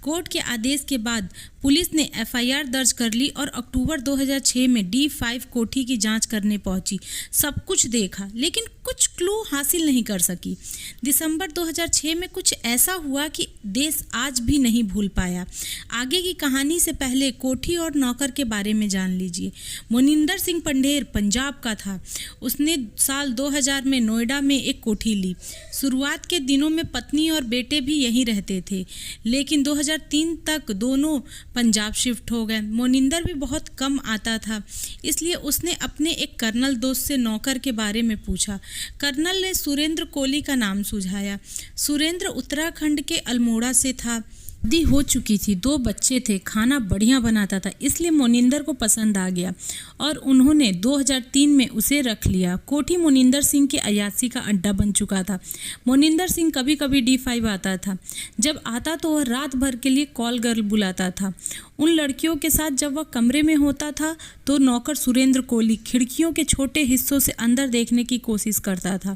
Court के आदेश के बाद पुलिस ने एफआईआर दर्ज कर ली और अक्टूबर 2006 में D5 कोठी की जांच करने पहुंची। सब कुछ देखा लेकिन कुछ क्लू हासिल नहीं कर सकी। दिसंबर 2006 में कुछ ऐसा हुआ कि देश आज भी नहीं भूल पाया। आगे की कहानी से पहले कोठी और नौकर के बारे में जान लीजिए। मोनिंदर सिंह पंढेर पंजाब का था। उसने साल 2000 में नोएडा में एक कोठी ली। शुरुआत के दिनों में पत्नी और बेटे भी यहीं रहते थे, लेकिन 2003 तक दोनों पंजाब शिफ्ट हो गए। मोनिंदर भी बहुत कम आता था, इसलिए उसने अपने एक कर्नल दोस्त से नौकर के बारे में पूछा। कर्नल ने सुरेंद्र कोहली का नाम सुझाया। सुरेंद्र उत्तराखंड के अल्मोड़ा से था। शादी हो चुकी थी, 2 बच्चे थे, खाना बढ़िया बनाता था, इसलिए मोनिंदर को पसंद आ गया और उन्होंने 2003 में उसे रख लिया। कोठी मोनिंदर सिंह के अयासी का अड्डा बन चुका था। मोनिंदर सिंह कभी कभी D5 आता था। जब आता तो वह रात भर के लिए कॉल गर्ल बुलाता था। उन लड़कियों के साथ जब वह कमरे में होता था तो नौकर सुरेंद्र कोहली खिड़कियों के छोटे हिस्सों से अंदर देखने की कोशिश करता था।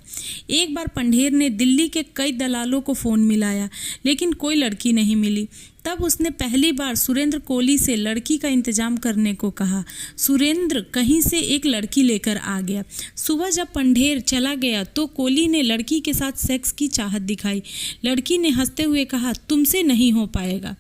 एक बार पंढेर ने दिल्ली के कई दलालों को फ़ोन मिलाया, लेकिन कोई लड़की नहीं मिली। तब उसने पहली बार सुरेंद्र कोहली से लड़की का इंतजाम करने को कहा। सुरेंद्र कहीं से एक लड़की लेकर आ गया। सुबह जब पंढेर चला गया तो कोहली ने लड़की के साथ सेक्स की चाहत दिखाई। लड़की ने हंसते हुए कहा, तुमसे नहीं हो पाएगा।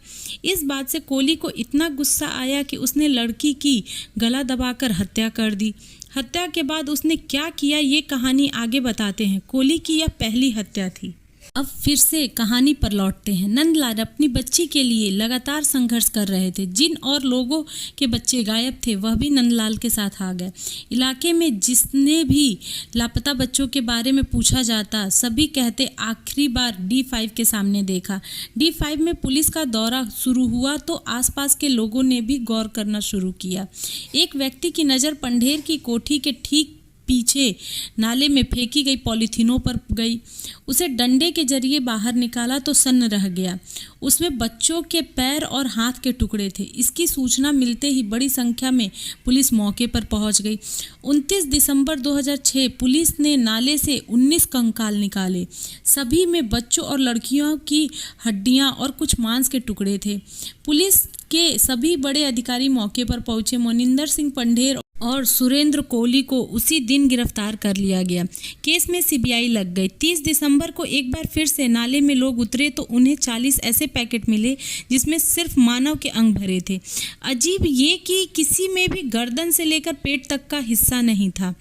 इस बात से कोहली को इतना गुस्सा आया कि उसने लड़की की गला दबाकर हत्या कर दी। हत्या के बाद उसने क्या किया ये कहानी आगे बताते हैं। कोहली की यह पहली हत्या थी। अब फिर से कहानी पर लौटते हैं। नंदलाल अपनी बच्ची के लिए लगातार संघर्ष कर रहे थे। जिन और लोगों के बच्चे गायब थे वह भी नंदलाल के साथ आ गए। इलाके में जिसने भी लापता बच्चों के बारे में पूछा जाता, सभी कहते आखिरी बार D5 के सामने देखा। D5 में पुलिस का दौरा शुरू हुआ तो आसपास के लोगों ने भी गौर करना शुरू किया। एक व्यक्ति की नज़र पंढेर की कोठी के ठीक पीछे नाले में फेंकी गई पॉलीथीनों पर गई। उसे डंडे के जरिए बाहर निकाला तो सन्न रह गया। उसमें बच्चों के पैर और हाथ के टुकड़े थे। इसकी सूचना मिलते ही बड़ी संख्या में पुलिस मौके पर पहुंच गई। 29 दिसंबर 2006 पुलिस ने नाले से 19 कंकाल निकाले। सभी में बच्चों और लड़कियों की हड्डियां और कुछ मांस के टुकड़े थे। पुलिस के सभी बड़े अधिकारी मौके पर पहुंचे। मोनिंदर सिंह पंढेर और सुरेंद्र कोहली को उसी दिन गिरफ्तार कर लिया गया। केस में CBI लग गई। 30 दिसंबर को एक बार फिर से नाले में लोग उतरे तो उन्हें 40 ऐसे पैकेट मिले जिसमें सिर्फ मानव के अंग भरे थे। अजीब ये कि किसी में भी गर्दन से लेकर पेट तक का हिस्सा नहीं था।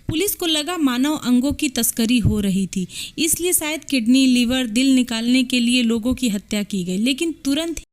पुलिस को लगा मानव अंगों की तस्करी हो रही थी, इसलिए शायद किडनी, लीवर, दिल निकालने के लिए लोगों की हत्या की गई, लेकिन तुरंत